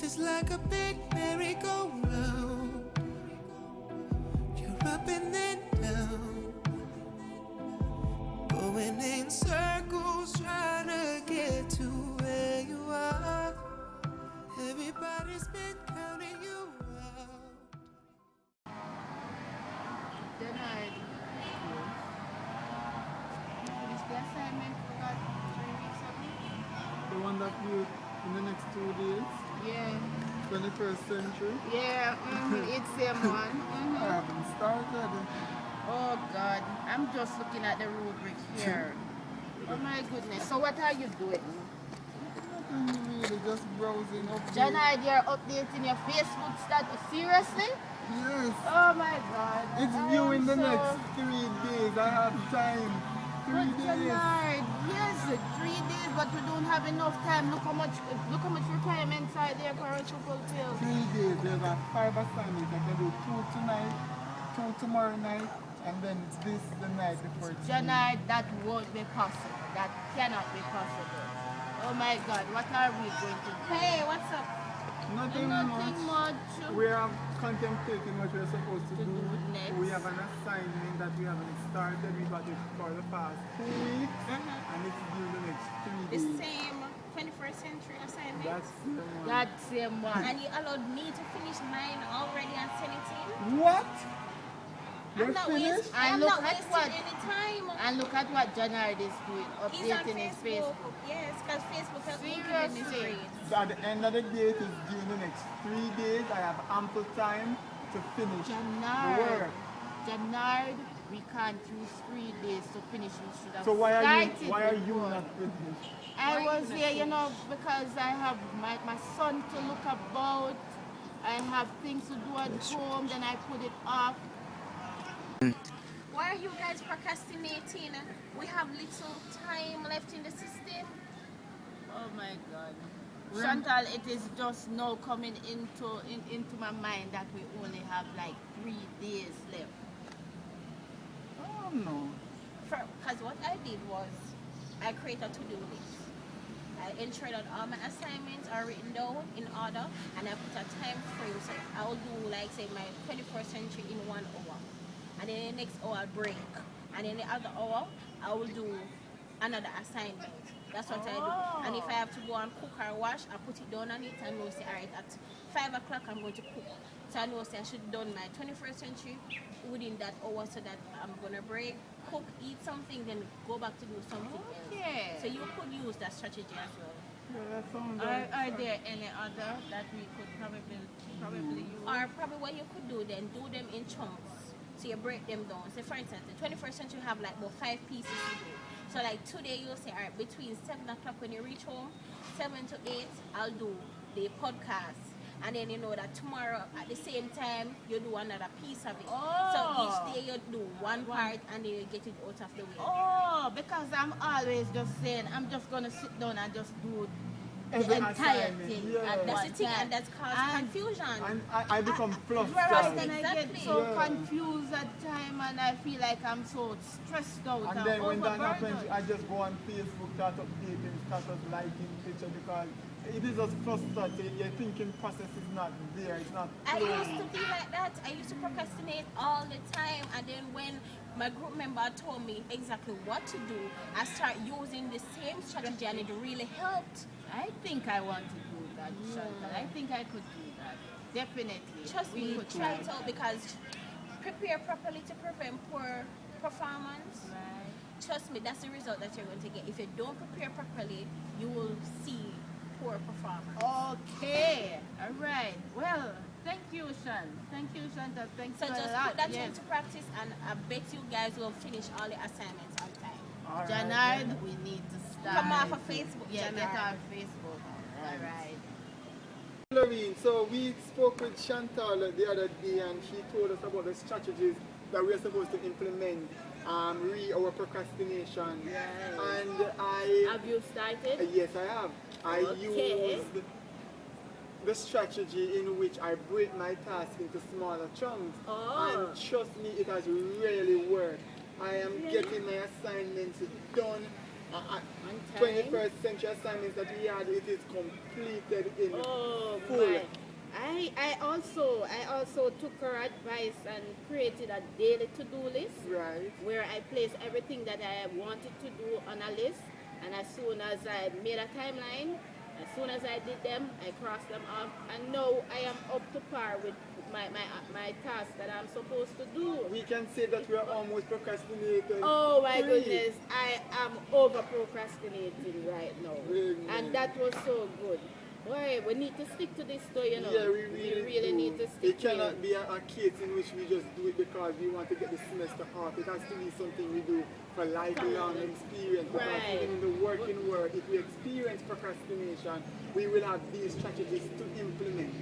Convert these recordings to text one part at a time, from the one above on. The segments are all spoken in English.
Life is like a big merry-go-round. You're up and then down, going in circles trying to get to where you are. Everybody's been counting you out. Then I finished the assignment for about 3 weeks ago. The one that you in the next 2 days, Yeah, 21st century. yeah, it's same one. I haven't started. Oh God, I'm just looking at the rubric here. Oh my goodness. So what are you doing? Nothing really, just browsing up. Janai, you're updating your Facebook status. Seriously? Yes. Oh my God. It's I due am in the so- next 3 days. I have time. 3 But days. Janai, yes, 3 days, but we don't have enough time. Look how much requirements are there for us to fulfill. 3 days. There's a 5 assignments. I can do 2 tonight, 2 tomorrow night, and then this the night before it's due. Janai, that won't be possible. That cannot be possible. Oh my God, what are we going to do? Hey, what's up? Nothing Nothing much. much. We are contemplating what we're supposed to To do. do next. We have an assignment that we haven't started. We got it for the past 2 weeks, and it's due the next 3 The days. same 21st century assignment. That's the one. That same one. And you allowed me to finish mine already and send it in. What? You're I'm not finished? And I'm look not at wasting what- any time. And look at what Janai is doing, He's on updating his Facebook. Facebook. Yes, because Facebook has been giving me Seriously? grades. So at the end of the day, it is due in the next 3 days. I have ample time to finish the Janard, work. Janard, we can't use 3 days to finish. We should have So why are you started not before. finished? I Why was you there, not you know, because I have my son to look about. I have things to do at home, then I put it off. Why are you guys procrastinating? We have little time left in the system. Oh my God. Shantall, it is just now coming into my mind that we only have like 3 days left. Oh no. Because what I did was, I created a to-do list. I ensured that all my assignments are written down in order, and I put a time frame. So I will do, like, say, my 21st century in 1 hour. And then the next hour I'll break. And then the other hour, I will do another assignment. That's what I do. And if I have to go and cook or wash, I put it down on it and know, say, all right, at 5 o'clock I'm going to cook. So I know, say, I should have done my 21st century within that hour so that I'm going to break, cook, eat something, then go back to do something else. Okay. So you could use that strategy as well. Yeah, that sounds Are there any other that we could probably use? Or probably what you could do then, do them in chunks. So you break them down. So for instance, the 21st century have like about 5 pieces to do. So like today you'll say, all right, between 7 o'clock when you reach home, 7 to 8, I'll do the podcast. And then you know that tomorrow at the same time, you do another piece of it. Oh. So each day you do one part and then you get it out of the way. Oh, because I'm always just saying, I'm just going to sit down and just do the Every entire assignment, thing. yeah. at That's one the thing, time. and that's caused And- confusion. And I become flustered. Right, and I get Exactly. so Yeah. confused at time, and I feel like I'm so stressed out And then when that happens, overburdened. I just go on Facebook, start updating, start liking picture because it is just frustrating. Your thinking process is not there. It's not I flowing. used to be like that. I used to procrastinate all the time, and then when my group member told me exactly what to do, I start using the same strategy, and it really helped. I think I want to do that, Shantall. I think I could do that. Definitely. Trust We me, could try it out because prepare properly to prevent poor performance. Right. Trust me, that's the result that you're going to get. If you don't prepare properly, you will see poor performance. Okay. All right. Well, thank you, Shan. Thank you, Shantall. Thanks So a just lot. put that Yes. into practice, and I bet you guys will finish all the assignments on time. All right, Janard, then. we need to start. Come off of Facebook, Yeah, get Janard. on Facebook. All right. Lorraine, so we spoke with Shantall the other day and she told us about the strategies that we are supposed to implement our procrastination. Yes. And I Have you started? yes I have. I Okay. used the strategy in which I break my task into smaller chunks. Oh. And trust me, it has really worked. I am getting my assignments done on time. 21st century assignments that we had, it is completed in Oh full. my. I also took her advice and created a daily to-do list Right. where I place everything that I wanted to do on a list, and as soon as I made a timeline, as soon as I did them, I crossed them off, and now I am up to par with my task that I'm supposed to do. We can say that we are almost procrastinators. Oh my free. goodness, I am over procrastinating right now. Amen. And that was so good. Boy, we need to stick to this though, you know. Yeah, we really do. need to stick It to cannot it. be a case in which we just do it because we want to get the semester off. It has to be something we do for lifelong experience. Because Right. even in the working world, if we experience procrastination, we will have these strategies to implement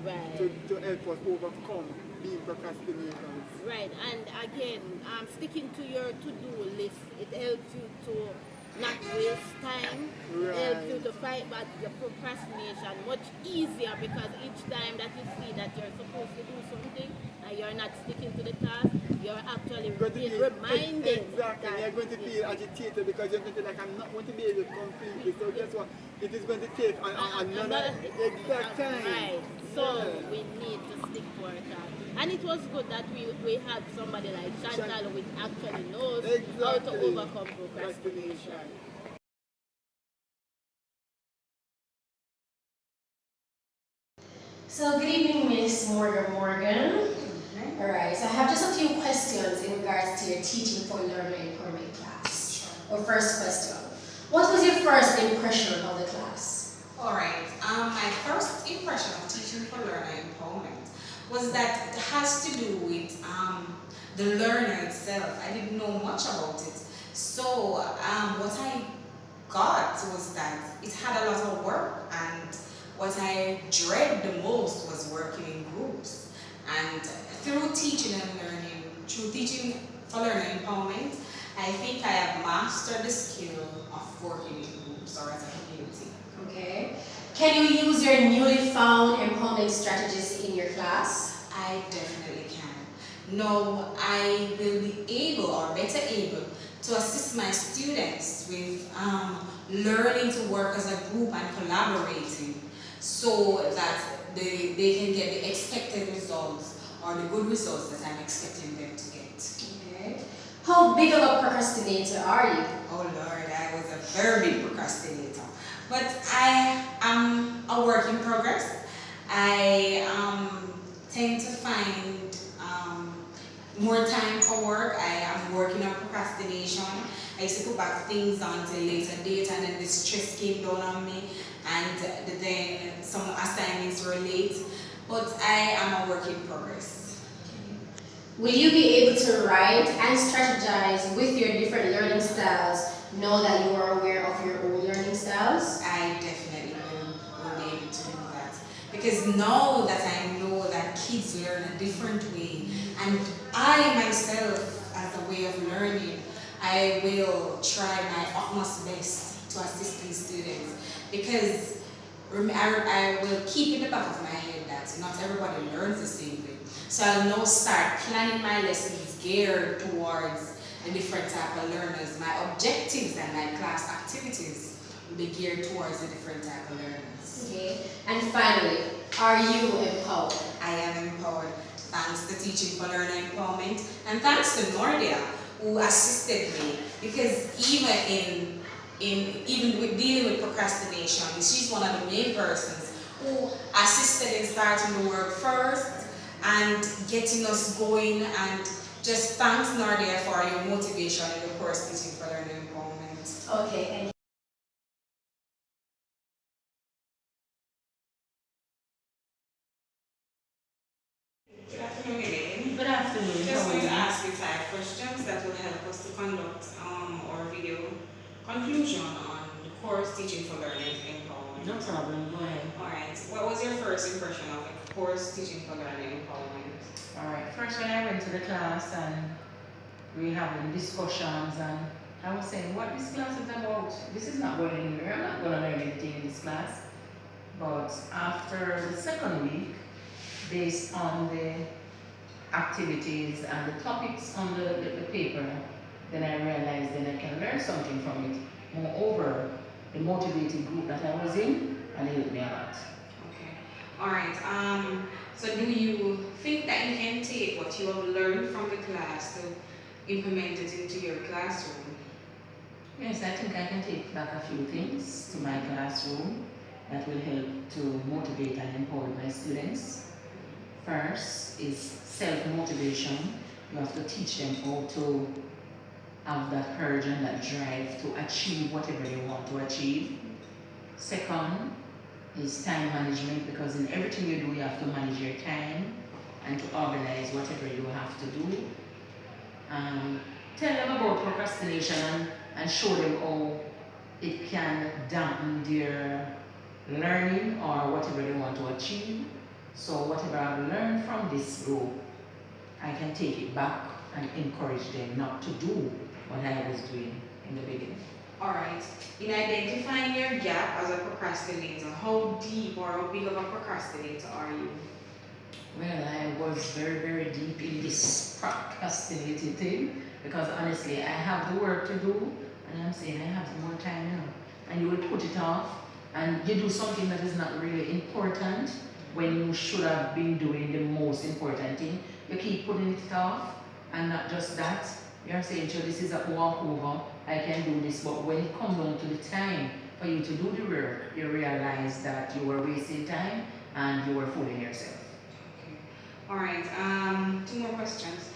Right. to help us overcome being procrastinators. Right, and again, sticking to your to-do list, it helps you to not waste time. It helps you Right. to fight back your procrastination much easier, because each time that you see that you're supposed to do something and you're not sticking to the task, you're actually Going to being be reminded exactly. that You're going to feel agitated because you're going to be like, I'm not going to be able to complete it. So guess what? It is going to take another exact time. Right. So Yeah. we need to stick to our task. And it was good that we had somebody like Shantall, which actually knows how to Exactly. overcome procrastination. So good evening, Miss Morgan. All right, so I have just a few questions in regards to your Teaching for Learner Empowerment class. Our first question, what was your first impression of the class? Alright, my first impression of Teaching for Learner Empowerment was that it has to do with the learner itself. I didn't know much about it. So what I got was that it had a lot of work, and what I dread the most was working in groups. And through teaching and learning, through Teaching for Learner Empowerment, I think I have mastered the skill of working in groups or as a community. Okay. Can you use your newly found empowerment strategies in your class? I definitely can. Now I will be able, or better able, to assist my students with learning to work as a group and collaborating, so that they can get the expected results or the good results that I'm expecting them to get. Okay. How big of a procrastinator are you? Oh Lord, I was a very big procrastinator. But I am a work in progress. I tend to find more time for work. I am working on procrastination. I used to put back things on to a later date, and then the stress came down on me, and then some assignments were late. But I am a work in progress. Will you be able to write and strategize with your different learning styles, know that you are aware of your own learning styles? I definitely will be able to do that. Because now that I know that kids learn a different way, and I myself, as a way of learning, I will try my utmost best to assist these students. Because I will keep in the back of my head that not everybody learns the same way. So I'll now start planning my lessons geared towards the different type of learners. My objectives and my class activities will be geared towards the different type of learners. Okay. And finally, are you empowered? I am empowered thanks to Teaching for Learner Empowerment, and thanks to Nordia, who assisted me, because even with dealing with procrastination, she's one of the main persons who assisted in starting the work first and getting us going. And just thanks Nordia for your motivation in the course Teaching for Learner Empowerment. Okay, and Good afternoon, Elaine. Good afternoon. Just going to ask you 5 questions that will help us to conduct our video conclusion on the course Teaching for Learning Empowerment. No problem, go ahead. Alright, what was your first impression of the course Teaching for Learning Empowerment? Alright, first when I went to the class and we having discussions, and I was saying what this class is about. This is not going anywhere. I'm not going to learn anything in this class. But after the second week, based on the activities and the topics on the paper, then I realized then I can learn something from it. Moreover, the motivating group that I was in, and it helped me a lot. Okay. All right. So do you think that you can take what you have learned from the class to implement it into your classroom? Yes, I think I can take back a few things to my classroom that will help to motivate and empower my students. First is self-motivation. You have to teach them how to have that courage and that drive to achieve whatever they want to achieve. Second is time management, because in everything you do, you have to manage your time and to organize whatever you have to do. Tell them about procrastination and show them how it can dampen their learning or whatever they want to achieve. So whatever I've learned from this group, I can take it back and encourage them not to do what I was doing in the beginning. All right. In identifying your gap as a procrastinator, how deep or how big of a procrastinator are you? Well, I was very, very deep in this procrastinating thing, because honestly, I have the work to do, and I'm saying I have more time now. And you will put it off, and you do something that is not really important when you should have been doing the most important thing. You keep putting it off, and not just that. You're saying, so this is a walkover, I can do this, but when it comes down to the time for you to do the work, you realize that you were wasting time and you were fooling yourself. Okay. All right. 2 more questions.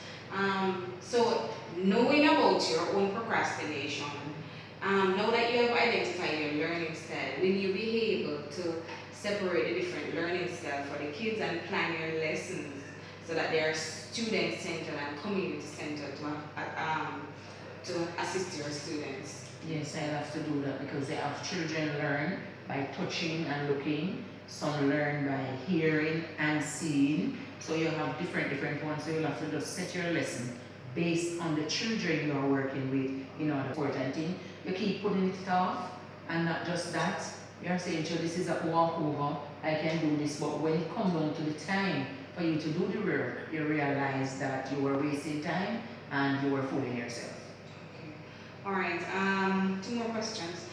So knowing about your own procrastination, now that you have identified your learning style, will you be able to separate the different learning styles for the kids and plan your lessons so that they are student-centered and community-centered to assist your students? Yes, I have to do that, because they have children learn by touching and looking. Some learn by hearing and seeing. So you have different ones. So you'll have to just set your lesson based on the children you are working with. In order important thing, you keep putting it off, and not just that. You're saying, so this is a walkover, I can do this, but when it comes down to the time for you to do the work, you realize that you were wasting time and you were fooling yourself. Okay. All right. 2 more questions.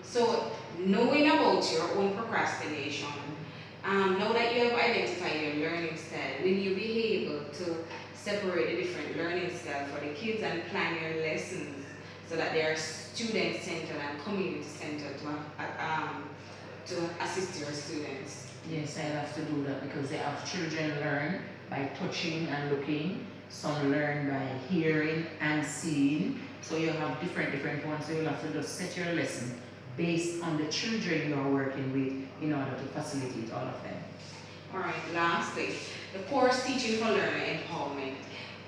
So knowing about your own procrastination, now that you have identified your learning style, will you be able to separate the different learning styles for the kids and plan your lessons so that they are student-centered and community-centered to assist your students? Yes, I have to do that, because they have children learn by touching and looking. Some learn by hearing and seeing. So you have different ones. So you'll have to just set your lesson based on the children you are working with in order to facilitate all of them. All right, lastly, the course Teaching for Learner Empowerment.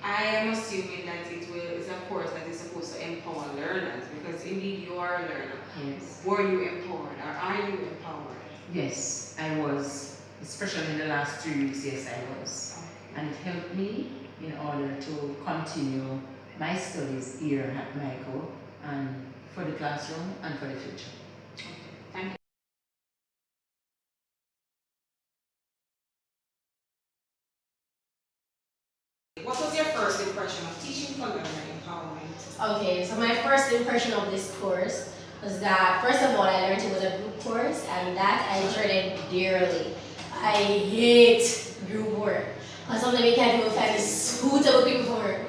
I am assuming that it's a course that is supposed to empower learners, because indeed you are a learner. Yes. Were you empowered, or are you empowered? Yes, I was, especially in the last 3 weeks. Yes, I was. Okay. And it helped me in order to continue my studies here at Michael, and for the classroom and for the future. Okay. Thank you. What was your first impression of Teaching for Learner Empowerment? Okay, so my first impression of this course was that, first of all, I learned it was a group course, and that I dreaded dearly. I hate group work, because sometimes you can't even find suitable people for work.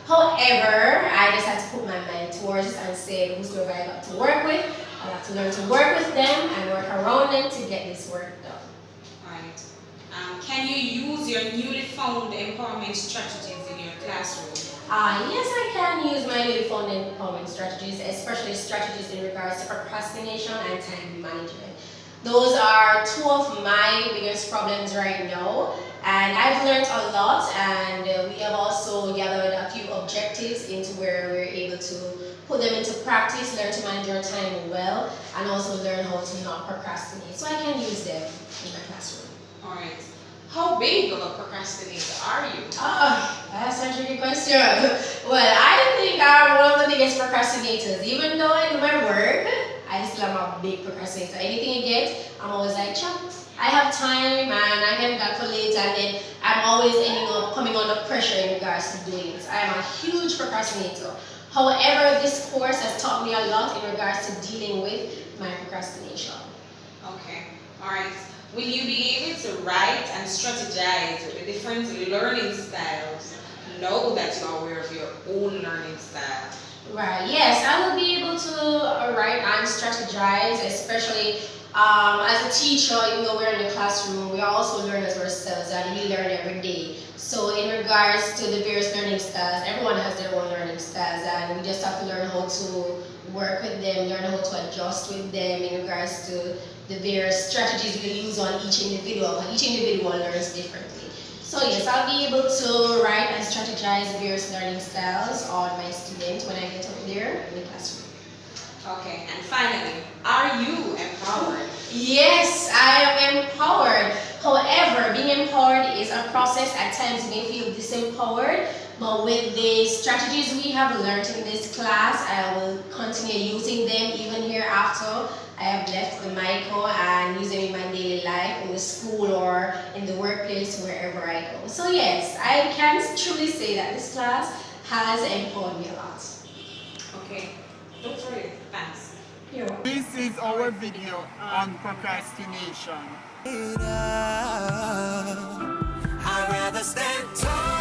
However, I just had to put my mind towards it and say, whosoever I got to work with, I have to learn to work with them and work around them to get this work done. Right. Can you use your newly found empowerment strategies in your classroom? Yes, I can use my newly found empowerment strategies, especially strategies in regards to procrastination and time management. Those are 2 of my biggest problems right now, and I've learned a lot, and we have also gathered a few objectives into where we're able to put them into practice, learn to manage our time well, and also learn how to not procrastinate. So I can use them in my classroom. All right. How big of a procrastinator are you? That's a tricky question. Well, I think I'm one of the biggest procrastinators. Even though I do my work, I still am a big procrastinator. Anything I get, I'm always like, chop, I have time and I can back for later, and then I'm always ending up coming under pressure in regards to doing it. I am a huge procrastinator. However, this course has taught me a lot in regards to dealing with my procrastination. Okay, all right. Will you be able to write and strategize with the different learning styles? Know that you are aware of your own learning style. Right, yes, I will be able to write and strategize, especially as a teacher, even though we're in the classroom, we are also learners ourselves and we learn every day. So in regards to the various learning styles, everyone has their own learning styles and we just have to learn how to work with them, learn how to adjust with them in regards to the various strategies we use on each individual. Each individual learns differently. So yes, I'll be able to write and strategize various learning styles on my students when I get up there in the classroom. Okay, and finally, are you empowered? Yes, I am empowered. However, being empowered is a process. At times you may feel disempowered, but with the strategies we have learned in this class, I will continue using them even hereafter. I have left the MICO and use them in my daily life, in the school or in the workplace, wherever I go. So yes, I can truly say that this class has empowered me a lot. Okay, don't worry. Thanks. You're welcome. This is our video on procrastination. I'd rather stand tall.